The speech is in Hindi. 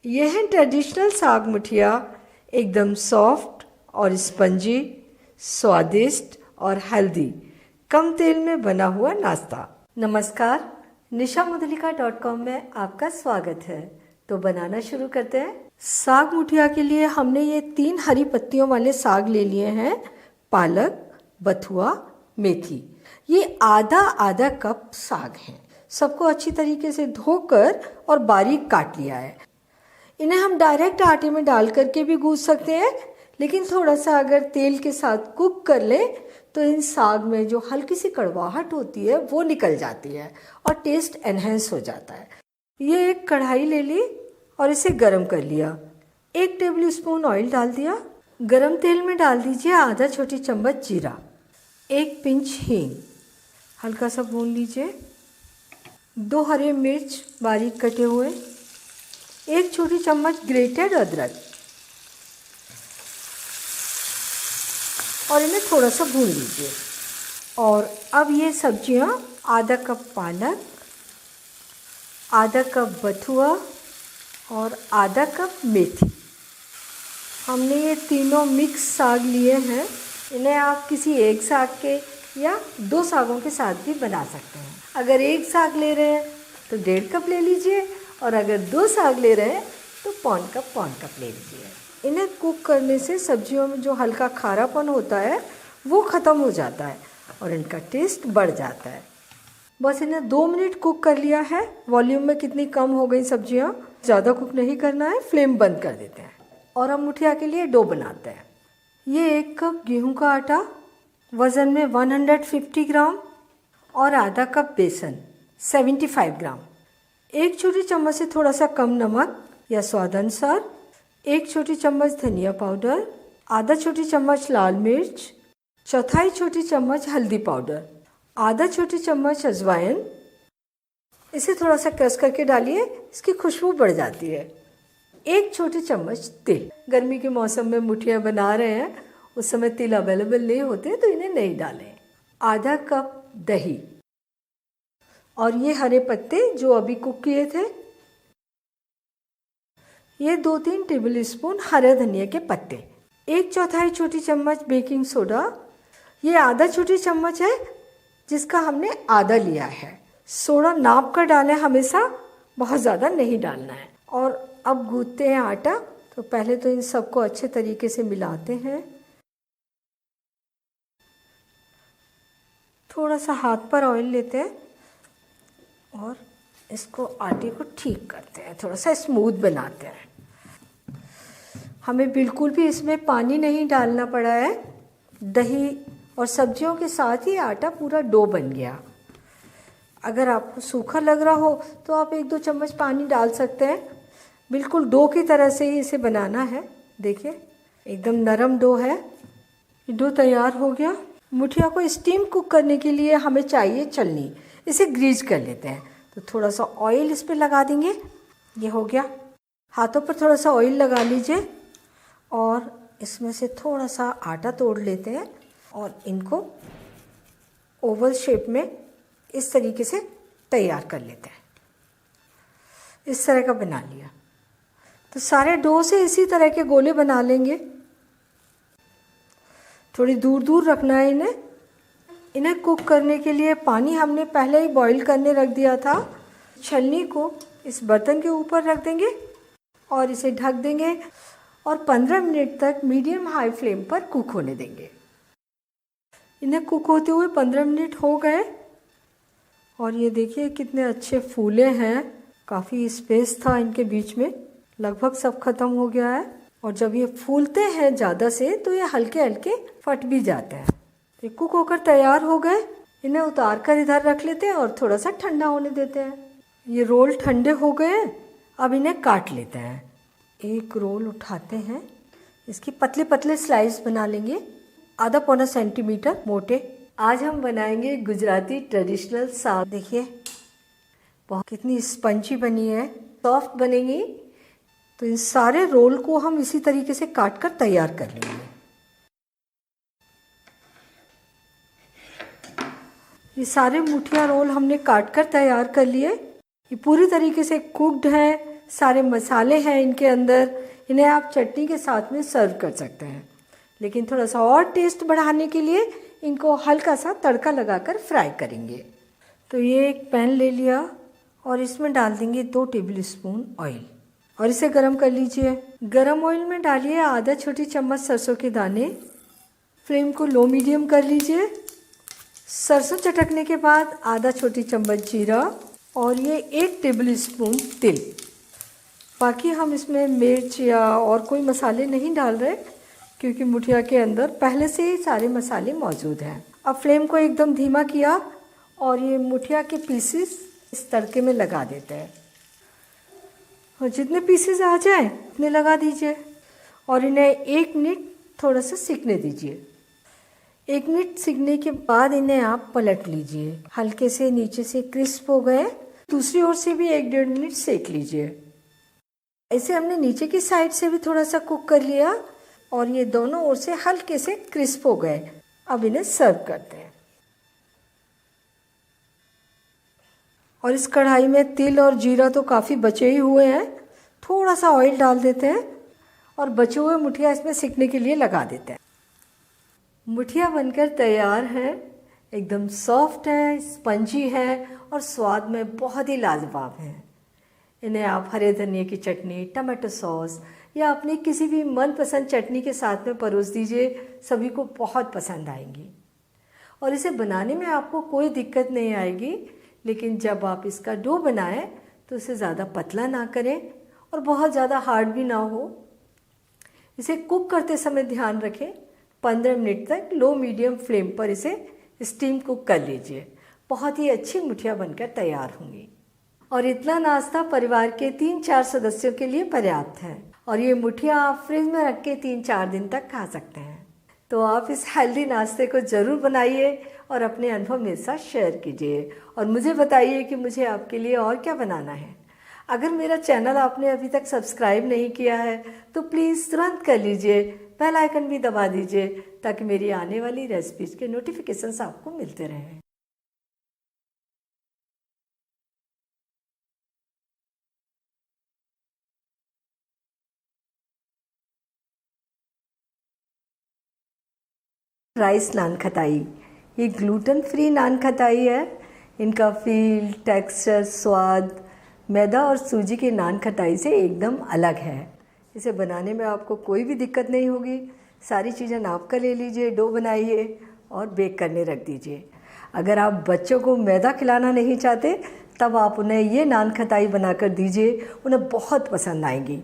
ये है ट्रेडिशनल साग मुठिया, एकदम सॉफ्ट और स्पंजी, स्वादिष्ट और हेल्दी, कम तेल में बना हुआ नाश्ता। नमस्कार, nishamadulika.com में आपका स्वागत है। तो बनाना शुरू करते हैं। साग मुठिया के लिए हमने ये 3 हरी पत्तियों वाले साग ले लिए हैं, पालक, बथुआ, मेथी। ये आधा आधा कप साग हैं। सबको अच्छी तरीके से धोकर और बारीक काट लिया है। इन्हें हम डायरेक्ट आटे में डाल करके भी गूंथ सकते हैं, लेकिन थोड़ा सा अगर तेल के साथ कुक कर लें तो इन साग में जो हल्की सी कड़वाहट होती है वो निकल जाती है और टेस्ट एनहेंस हो जाता है। ये एक कढ़ाई ले ली और इसे गरम कर लिया। 1 टेबल स्पून ऑयल डाल दिया। गरम तेल में डाल दीजिए आधा छोटी चम्मच जीरा, 1 पिंच हींग, हल्का सा भून लीजिए। 2 हरे मिर्च बारीक कटे हुए, 1 छोटी चम्मच ग्रेटेड अदरक और इन्हें थोड़ा सा भून लीजिए। और अब ये सब्जियां, आधा कप पालक, आधा कप बथुआ और आधा कप मेथी। हमने ये तीनों मिक्स साग लिए हैं। इन्हें आप किसी एक साग के या 2 सागों के साथ भी बना सकते हैं। अगर एक साग ले रहे हैं तो 1.5 कप ले लीजिए और अगर 2 साग ले रहे हैं तो पौन कप ले लीजिए। इन्हें कुक करने से सब्जियों में जो हल्का खारापन होता है वो ख़त्म हो जाता है और इनका टेस्ट बढ़ जाता है। बस इन्हें 2 मिनट कुक कर लिया है। वॉल्यूम में कितनी कम हो गई सब्जियां, ज़्यादा कुक नहीं करना है, फ्लेम बंद कर देते हैं। और हम मुठिया के लिए डो बनाते हैं। ये 1 कप गेहूं का आटा, वज़न में 150 ग्राम और आधा कप बेसन 75 ग्राम, 1 छोटी चम्मच से थोड़ा सा कम नमक या स्वाद अनुसार, 1 छोटी चम्मच धनिया पाउडर, आधा छोटी चम्मच लाल मिर्च, चौथाई छोटी चम्मच हल्दी पाउडर, आधा छोटी चम्मच अजवाइन। इसे थोड़ा सा क्रश करके डालिए, इसकी खुशबू बढ़ जाती है। 1 छोटी चम्मच तिल। गर्मी के मौसम में मुठिया बना रहे हैं, उस समय तिल अवेलेबल नहीं होते तो इन्हें नहीं डालें। आधा कप दही और ये हरे पत्ते जो अभी कुक किए थे। ये 2-3 टेबल स्पून हरे धनिया के पत्ते, 1/4 छोटी चम्मच बेकिंग सोडा। ये आधा छोटी चम्मच है जिसका हमने आधा लिया है। सोडा नाप कर डालें हमेशा, बहुत ज़्यादा नहीं डालना है। और अब गूंथते हैं आटा। तो पहले तो इन सबको अच्छे तरीके से मिलाते हैं। थोड़ा सा हाथ पर ऑयल लेते हैं और इसको आटे को ठीक करते हैं, थोड़ा सा स्मूथ बनाते हैं। हमें बिल्कुल भी इसमें पानी नहीं डालना पड़ा है। दही और सब्जियों के साथ ही आटा पूरा डो बन गया। अगर आपको सूखा लग रहा हो तो आप 1-2 चम्मच पानी डाल सकते हैं। बिल्कुल डो की तरह से ही इसे बनाना है। देखिए एकदम नरम डो है। डो तैयार हो गया। मुठिया को स्टीम कुक करने के लिए हमें चाहिए छलनी। इसे ग्रीज कर लेते हैं। तो थोड़ा सा ऑयल इस पर लगा देंगे। ये हो गया। हाथों पर थोड़ा सा ऑयल लगा लीजिए और इसमें से थोड़ा सा आटा तोड़ लेते हैं और इनको ओवल शेप में इस तरीके से तैयार कर लेते हैं। इस तरह का बना लिया। तो सारे डो से इसी तरह के गोले बना लेंगे। थोड़ी दूर दूर रखना है इन्हें। इन्हें कुक करने के लिए पानी हमने पहले ही बॉईल करने रख दिया था। छलनी को इस बर्तन के ऊपर रख देंगे और इसे ढक देंगे और 15 मिनट तक मीडियम हाई फ्लेम पर कुक होने देंगे। इन्हें कुक होते हुए 15 मिनट हो गए और ये देखिए कितने अच्छे फूले हैं। काफ़ी स्पेस था इनके बीच में, लगभग सब खत्म हो गया है। और जब ये फूलते हैं ज़्यादा से तो ये हल्के हल्के फट भी जाते हैं। ये कुक होकर तैयार हो गए। इन्हें उतार कर इधर रख लेते हैं और थोड़ा सा ठंडा होने देते हैं। ये रोल ठंडे हो गए। अब इन्हें काट लेते हैं। एक रोल उठाते हैं, इसकी पतले पतले स्लाइस बना लेंगे, आधा पौना सेंटीमीटर मोटे। आज हम बनाएंगे गुजराती ट्रेडिशनल साग। देखिए बहुत कितनी स्पंजी बनी है, सॉफ्ट बनेगी। तो इन सारे रोल को हम इसी तरीके से काट कर तैयार कर लेंगे। ये सारे मुठिया रोल हमने काट कर तैयार कर लिए। ये पूरी तरीके से कुक्ड है, सारे मसाले हैं इनके अंदर, इन्हें आप चटनी के साथ में सर्व कर सकते हैं। लेकिन थोड़ा सा और टेस्ट बढ़ाने के लिए इनको हल्का सा तड़का लगाकर फ्राई करेंगे। तो ये एक पैन ले लिया और इसमें डाल देंगे 2 टेबलस्पून ऑयल और इसे गरम कर लीजिए। गरम ऑयल में डालिए आधा छोटी चम्मच सरसों के दाने। फ्लेम को लो मीडियम कर लीजिए। सरसों चटकने के बाद आधा छोटी चम्मच जीरा और ये 1 टेबलस्पून तिल। बाकी हम इसमें मिर्च या और कोई मसाले नहीं डाल रहे क्योंकि मुठिया के अंदर पहले से ही सारे मसाले मौजूद हैं। अब फ्लेम को एकदम धीमा किया और ये मुठिया के पीसेस इस तड़के में लगा देते हैं और जितने पीसेस आ जाए उतने लगा दीजिए और इन्हें 1 मिनट थोड़ा सा सीखने दीजिए। 1 मिनट सीखने के बाद इन्हें आप पलट लीजिए। हल्के से नीचे से क्रिस्प हो गए, दूसरी ओर से भी 1-1.5 मिनट सेक लीजिए। ऐसे हमने नीचे की साइड से भी थोड़ा सा कुक कर लिया और ये दोनों ओर से हल्के से क्रिस्प हो गए। अब इन्हें सर्व करते हैं। और इस कढ़ाई में तिल और जीरा तो काफ़ी बचे ही हुए हैं, थोड़ा सा ऑयल डाल देते हैं और बचे हुए मुठिया इसमें सेकने के लिए लगा देते हैं। मुठिया बनकर तैयार है, एकदम सॉफ्ट है, स्पंजी है और स्वाद में बहुत ही लाजवाब है। इन्हें आप हरे धनिए की चटनी, टमाटो सॉस या अपनी किसी भी मनपसंद चटनी के साथ में परोस दीजिए, सभी को बहुत पसंद आएंगी। और इसे बनाने में आपको कोई दिक्कत नहीं आएगी, लेकिन जब आप इसका डो बनाएं तो इसे ज़्यादा पतला ना करें और बहुत ज़्यादा हार्ड भी ना हो। इसे कुक करते समय ध्यान रखें 15 मिनट तक लो मीडियम फ्लेम पर इसे स्टीम कुक कर लीजिए। बहुत ही अच्छी मुठिया बनकर तैयार होंगी और इतना नाश्ता परिवार के 3-4 सदस्यों के लिए पर्याप्त है। और ये मुठिया आप फ्रिज में रख के 3-4 दिन तक खा सकते हैं। तो आप इस हेल्दी नाश्ते को ज़रूर बनाइए और अपने अनुभव मेरे साथ शेयर कीजिए और मुझे बताइए कि मुझे आपके लिए और क्या बनाना है। अगर मेरा चैनल आपने अभी तक सब्सक्राइब नहीं किया है तो प्लीज़ तुरंत कर लीजिए, बेल आइकन भी दबा दीजिए ताकि मेरी आने वाली रेसिपीज़ के नोटिफिकेशंस आपको मिलते रहें। राइस नान खटाई, ये ग्लूटेन फ्री नान खटाई है। इनका फील, टेक्सचर, स्वाद मैदा और सूजी के नान खटाई से एकदम अलग है। इसे बनाने में आपको कोई भी दिक्कत नहीं होगी। सारी चीज़ें नाप कर ले लीजिए, डो बनाइए और बेक करने रख दीजिए। अगर आप बच्चों को मैदा खिलाना नहीं चाहते तब आप उन्हें ये नान खटाई बनाकर दीजिए, उन्हें बहुत पसंद आएंगी।